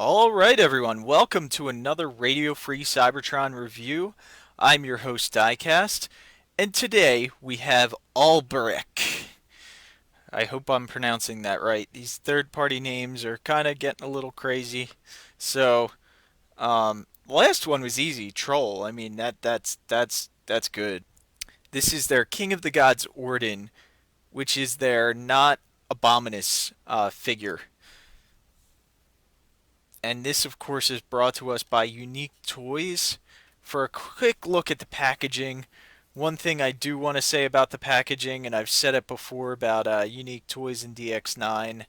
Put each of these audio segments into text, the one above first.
All right, everyone. Welcome to another Radio Free Cybertron review. I'm your host, Diecast, and today we have Alberich. I hope I'm pronouncing that right. These third-party names are kind of getting a little crazy. So, last one was easy, Troll. I mean, that's good. This is their King of the Gods Ordin, which is their not Obominus figure. And this, of course, is brought to us by Unique Toys. For a quick look at the packaging, one thing I do want to say about the packaging, and I've said it before about Unique Toys and DX9,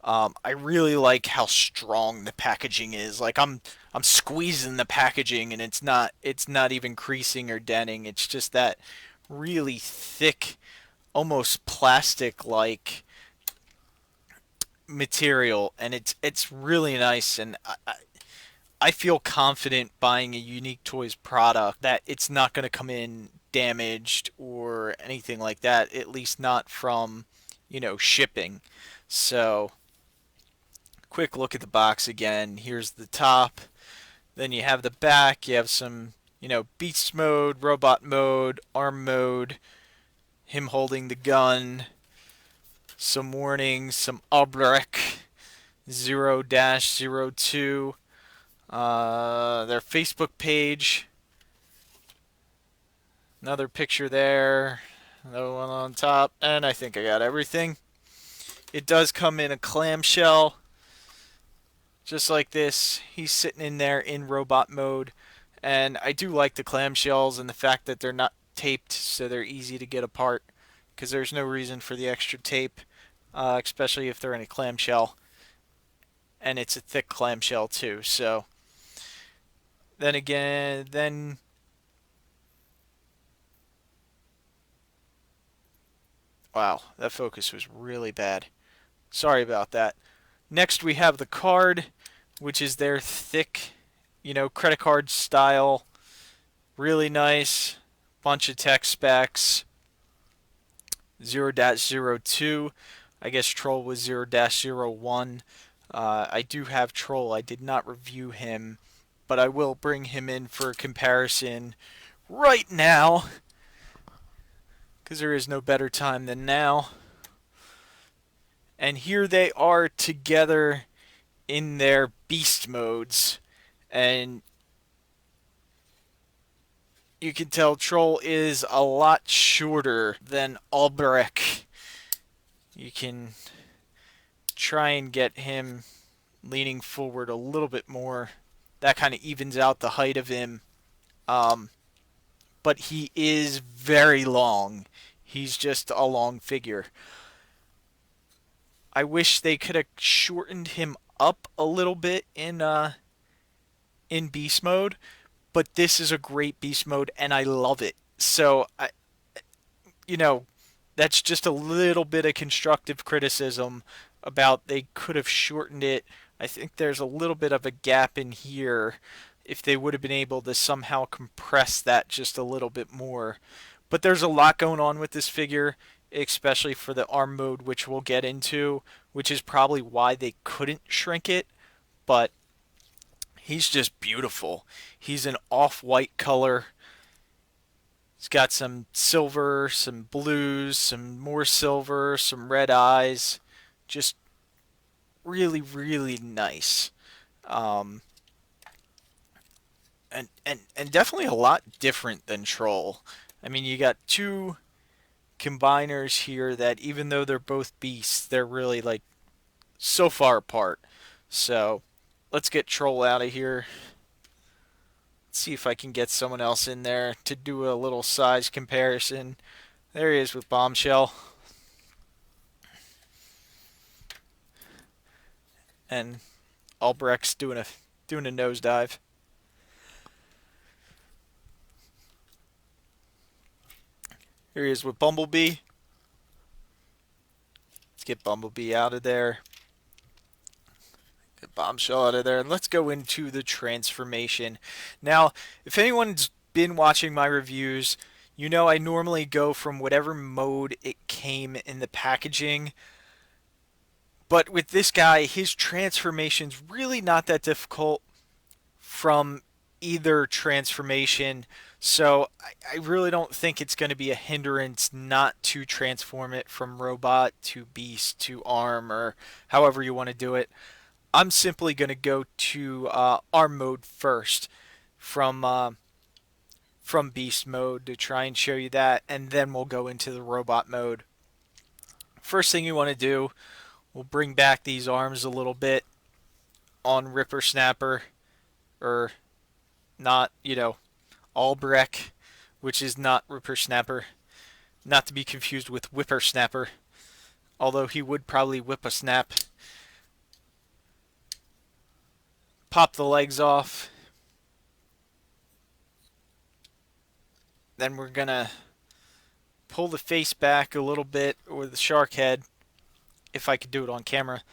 I really like how strong the packaging is. Like I'm squeezing the packaging, and it's not even creasing or denting. It's just that really thick, almost plastic like material, and it's really nice. And I feel confident buying a Unique Toys product that it's not going to come in damaged or anything like that, at least not from, shipping. So, quick look at the box again. Here's the top. Then you have the back. You have some, beast mode, robot mode, arm mode, him holding the gun, some warnings, some Alberich 0-02, their Facebook page, another picture there, another one on top, and I think I got everything. It does come in a clamshell, just like this. He's sitting in there in robot mode, and I do like the clamshells and the fact that they're not taped, so they're easy to get apart, because there's no reason for the extra tape, especially if they're in a clamshell, and it's a thick clamshell too. So then again, wow, that focus was really bad. Sorry about that. Next, we have the card, which is their thick, credit card style. Really nice. Bunch of tech specs. 0-02. I guess Troll was 0-01. I do have Troll. I did not review him, but I will bring him in for a comparison right now, because there is no better time than now. And here they are together in their beast modes. And you can tell Troll is a lot shorter than Alberich. You can try and get him leaning forward a little bit more. That kind of evens out the height of him. But he is very long. He's just a long figure. I wish they could have shortened him up a little bit in beast mode, but this is a great beast mode and I love it. So you know, that's just a little bit of constructive criticism about they could have shortened it. I think there's a little bit of a gap in here if they would have been able to somehow compress that just a little bit more. But there's a lot going on with this figure, especially for the arm mode, which we'll get into, which is probably why they couldn't shrink it. But he's just beautiful. He's an off-white color. He's got some silver, some blues, some more silver, some red eyes. Just really, really nice. Um, and definitely a lot different than Troll. I mean, you got two combiners here that even though they're both beasts, they're really like so far apart. So let's get Troll out of here. Let's see if I can get someone else in there to do a little size comparison. There he is with Bombshell. And Albrecht's doing a nosedive. Here he is with Bumblebee. Let's get Bumblebee out of there. Get Bombshell out of there. And let's go into the transformation. Now, if anyone's been watching my reviews, you know I normally go from whatever mode it came in the packaging. But with this guy, his transformation's really not that difficult from either transformation. So I really don't think it's going to be a hindrance not to transform it from robot to beast to arm or however you want to do it. I'm simply going to go to arm mode first from beast mode to try and show you that, and then we'll go into the robot mode. First thing you want to do, we'll bring back these arms a little bit on Rippersnapper, or not, Alberich, which is not Rippersnapper, not to be confused with Whippersnapper, although he would probably whip a snap. Pop the legs off. Then we're gonna pull the face back a little bit with the shark head, if I could do it on camera.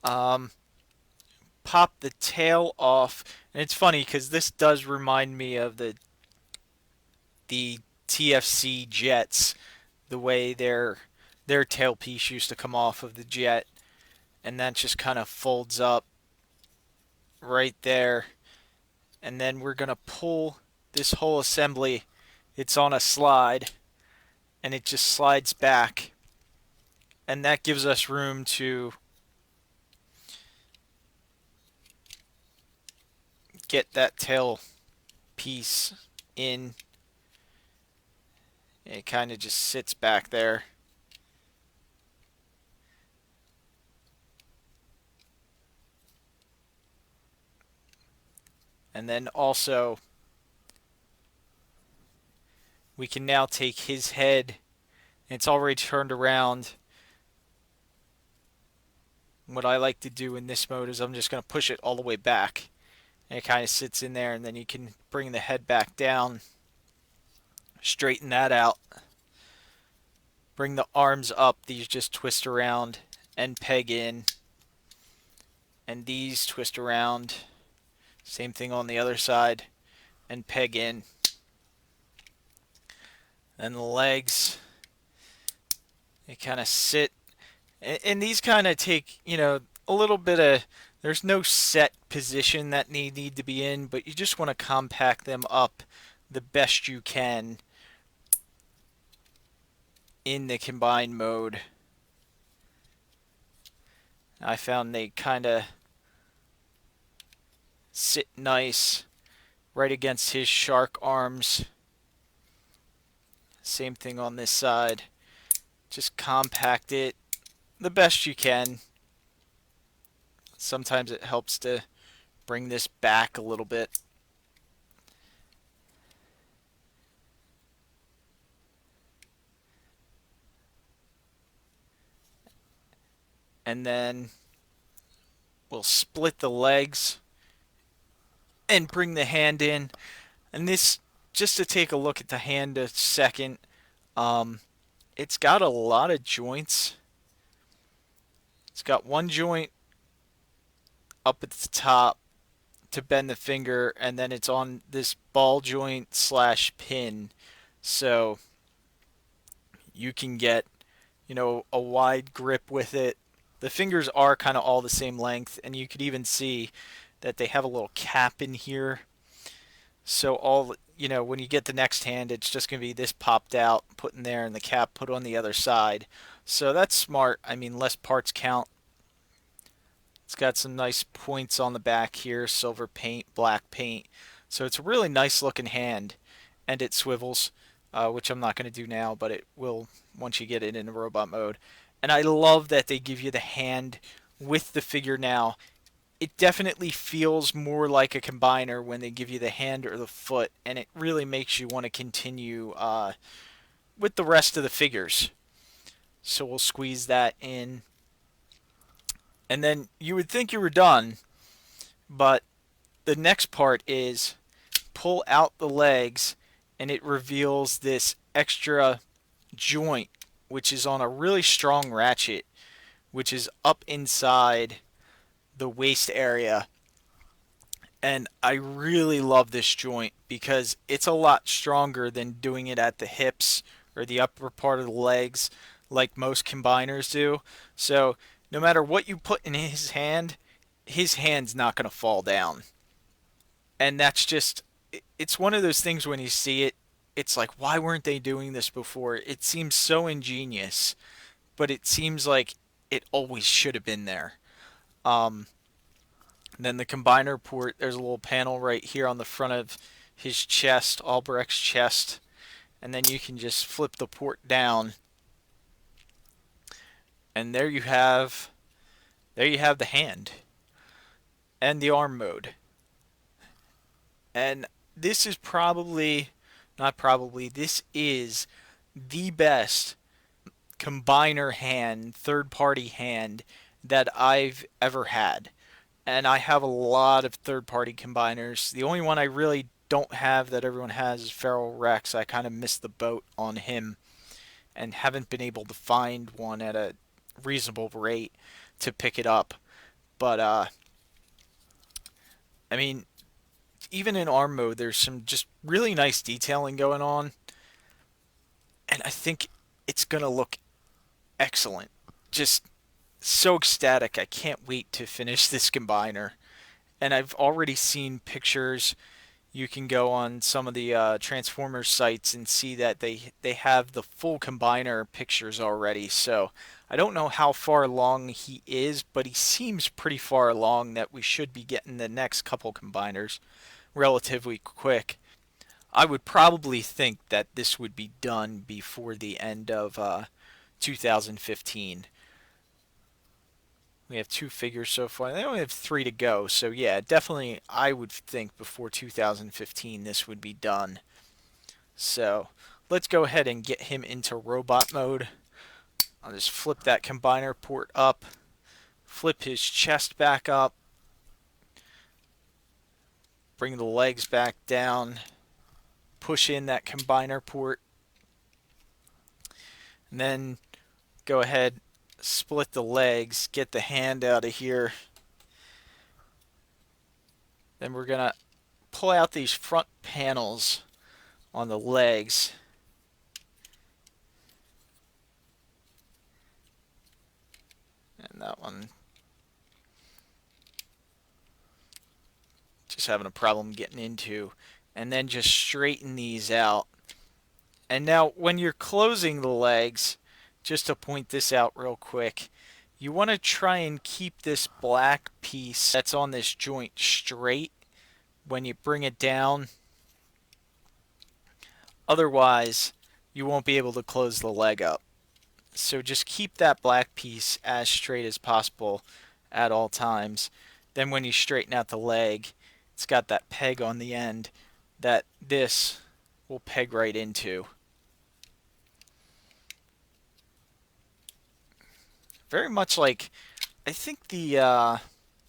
Pop the tail off, and it's funny because this does remind me of the TFC jets, the way their tailpiece used to come off of the jet, and that just kind of folds up right there. And then we're gonna pull this whole assembly. It's on a slide, and it just slides back, and that gives us room to get that tail piece in. It kind of just sits back there. And then also, we can now take his head, and it's already turned around. What I like to do in this mode is I'm just going to push it all the way back, and it kind of sits in there, and then you can bring the head back down, straighten that out, bring the arms up. These just twist around and peg in, and these twist around, same thing on the other side, and peg in. And the legs, they kind of sit, and these kind of take, a little bit of, there's no set position that need to be in, but you just want to compact them up the best you can in the combined mode. I found they kind of sit nice right against his shark arms. Same thing on this side. Just compact it the best you can. Sometimes it helps to bring this back a little bit. And then we'll split the legs and bring the hand in. And this, just to take a look at the hand a second, it's got a lot of joints. It's got one joint up at the top to bend the finger, and then it's on this ball joint slash pin, so you can get, a wide grip with it. The fingers are kind of all the same length, and you could even see that they have a little cap in here. So when you get the next hand, it's just going to be this popped out, put in there, and the cap put on the other side. So that's smart. I mean, less parts count. It's got some nice points on the back here, silver paint, black paint. So it's a really nice looking hand, and it swivels, which I'm not going to do now, but it will once you get it in robot mode. And I love that they give you the hand with the figure now. It definitely feels more like a combiner when they give you the hand or the foot, and it really makes you want to continue with the rest of the figures. So we'll squeeze that in. And then you would think you were done, but the next part is pull out the legs, and it reveals this extra joint, which is on a really strong ratchet, which is up inside the waist area. And I really love this joint because it's a lot stronger than doing it at the hips or the upper part of the legs like most combiners do. So no matter what you put in his hand's not going to fall down. And that's just, it's one of those things when you see it, it's like, why weren't they doing this before? It seems so ingenious, but it seems like it always should have been there. Um, then the combiner port, there's a little panel right here on the front of his chest, Alberich's chest, and then you can just flip the port down, and there you have the hand and the arm mode. And this is probably, not probably, this is the best combiner hand, third party hand that I've ever had. And I have a lot of third party combiners. The only one I really don't have that everyone has is Feral Rex. I kind of missed the boat on him and haven't been able to find one at a reasonable rate to pick it up. But I mean, even in arm mode, there's some just really nice detailing going on, and I think it's gonna look excellent. Just so ecstatic! I can't wait to finish this combiner. And I've already seen pictures. You can go on some of the Transformers sites and see that they have the full combiner pictures already. So I don't know how far along he is, but he seems pretty far along that we should be getting the next couple combiners relatively quick. I would probably think that this would be done before the end of 2015. We have 2 figures so far. They only have 3 to go. So yeah, definitely I would think before 2015 this would be done. So let's go ahead and get him into robot mode. I'll just flip that combiner port up. Flip his chest back up. Bring the legs back down. Push in that combiner port. And then go ahead, split the legs, get the hand out of here. Then we're going to pull out these front panels on the legs. And that one, just having a problem getting into. And then just straighten these out. And now when you're closing the legs, just to point this out real quick, you want to try and keep this black piece that's on this joint straight when you bring it down. Otherwise, you won't be able to close the leg up. So just keep that black piece as straight as possible at all times. Then when you straighten out the leg, it's got that peg on the end that this will peg right into. Very much like, I think the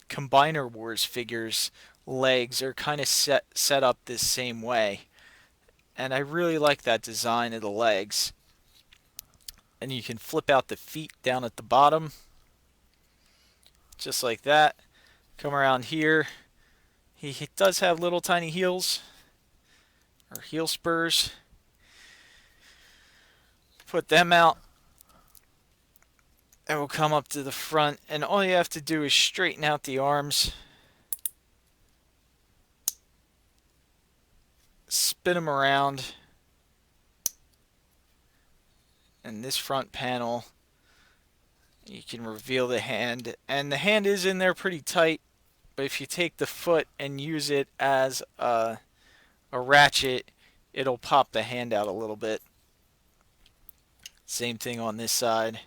Combiner Wars figures legs are kind of set up this same way. And I really like that design of the legs. And you can flip out the feet down at the bottom. Just like that. Come around here. He does have little tiny heels. Or heel spurs. Put them out. And we'll come up to the front. And all you have to do is straighten out the arms. Spin them around. And this front panel, you can reveal the hand. And the hand is in there pretty tight. But if you take the foot and use it as a ratchet, it'll pop the hand out a little bit. Same thing on this side.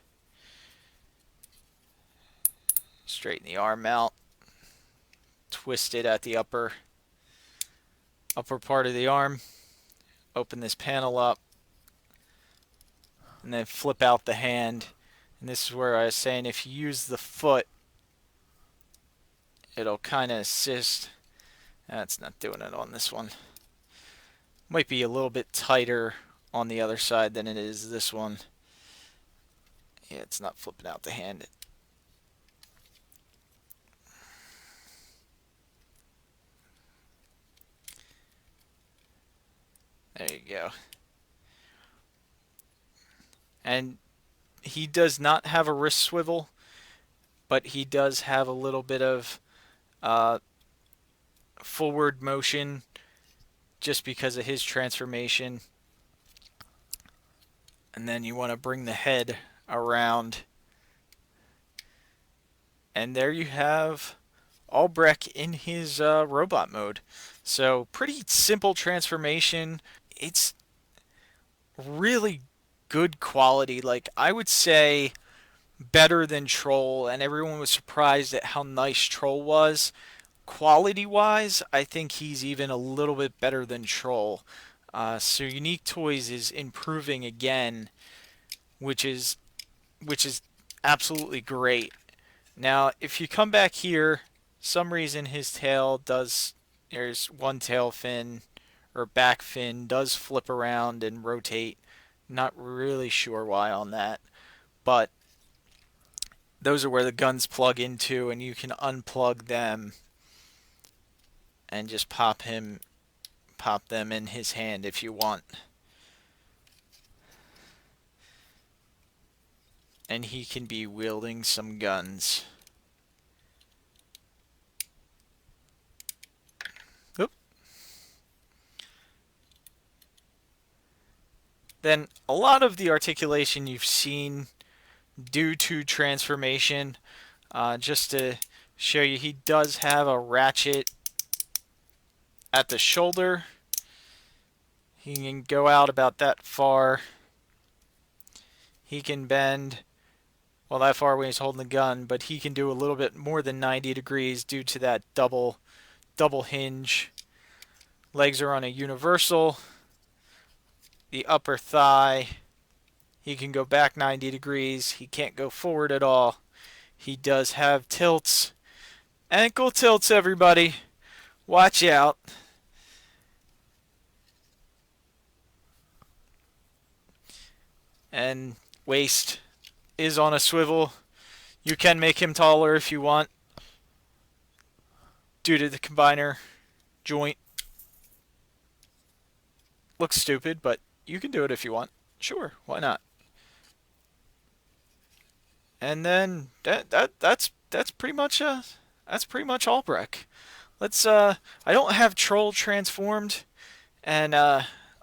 Straighten the arm out. Twist it at the upper part of the arm. Open this panel up. And then flip out the hand. And this is where I was saying if you use the foot, it'll kind of assist. That's not doing it on this one. Might be a little bit tighter on the other side than it is this one. Yeah, it's not flipping out the hand. There you go. And he does not have a wrist swivel. but he does have a little bit of uh, forward motion just because of his transformation. And then you want to bring the head around. And there you have Albrecht in his robot mode. So pretty simple transformation. It's really good quality. Like, I would say better than Troll, and everyone was surprised at how nice Troll was. Quality wise, I think he's even a little bit better than Troll. So Unique Toys is improving again, which is absolutely great. Now, if you come back here, some reason his tail does, there's one tail fin or back fin does flip around and rotate. Not really sure why on that, but those are where the guns plug into, and you can unplug them and just pop them in his hand if you want. And he can be wielding some guns. Oop. Then a lot of the articulation you've seen due to transformation. Just to show you, he does have a ratchet at the shoulder. He can go out about that far. He can bend, well, that far when he's holding the gun, but he can do a little bit more than 90 degrees due to that double hinge. Legs are on a universal. The upper thigh, he can go back 90 degrees. He can't go forward at all. He does have tilts. Ankle tilts, everybody. Watch out. And waist is on a swivel. You can make him taller if you want due to the combiner joint. Looks stupid, but you can do it if you want. Sure, why not? And then that's pretty much Albrecht. Let's I don't have Troll transformed, and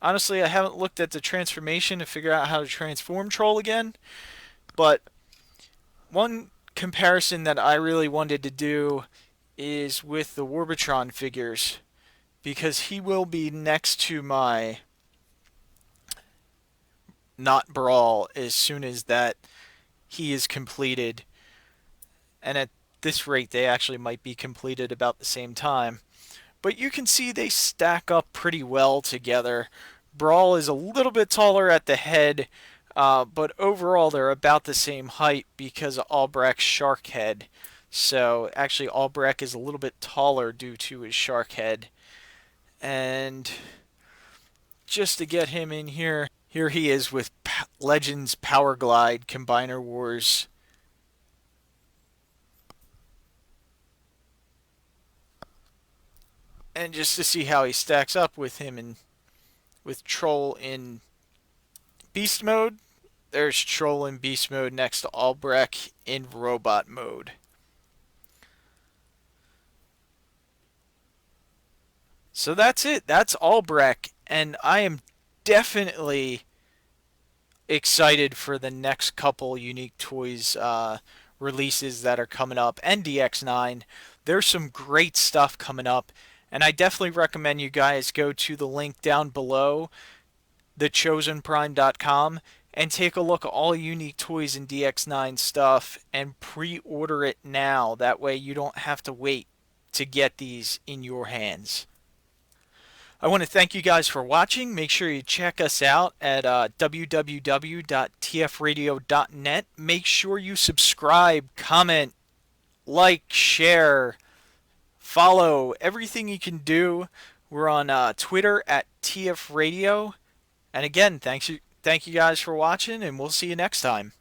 honestly I haven't looked at the transformation to figure out how to transform Troll again. But one comparison that I really wanted to do is with the Warbitron figures, because he will be next to my not Brawl as soon as that he is completed. And at this rate, they actually might be completed about the same time. But you can see they stack up pretty well together. Brawl is a little bit taller at the head, but overall they're about the same height because of Albrecht's shark head. So actually Albrecht is a little bit taller due to his shark head. And just to get him in here, here he is with Legends Power Glide Combiner Wars. And just to see how he stacks up with him and with Troll in Beast Mode. There's Troll in Beast Mode next to Albrecht in Robot Mode. So that's it. That's Albrecht. And I am definitely excited for the next couple Unique Toys releases that are coming up, and DX9. There's some great stuff coming up, and I definitely recommend you guys go to the link down below, thechosenprime.com, and take a look at all Unique Toys and DX9 stuff and pre-order it now. That way you don't have to wait to get these in your hands. I want to thank you guys for watching. Make sure you check us out at www.tfradio.net. Make sure you subscribe, comment, like, share, follow, everything you can do. We're on Twitter at TFRadio. And again, thank you guys for watching, and we'll see you next time.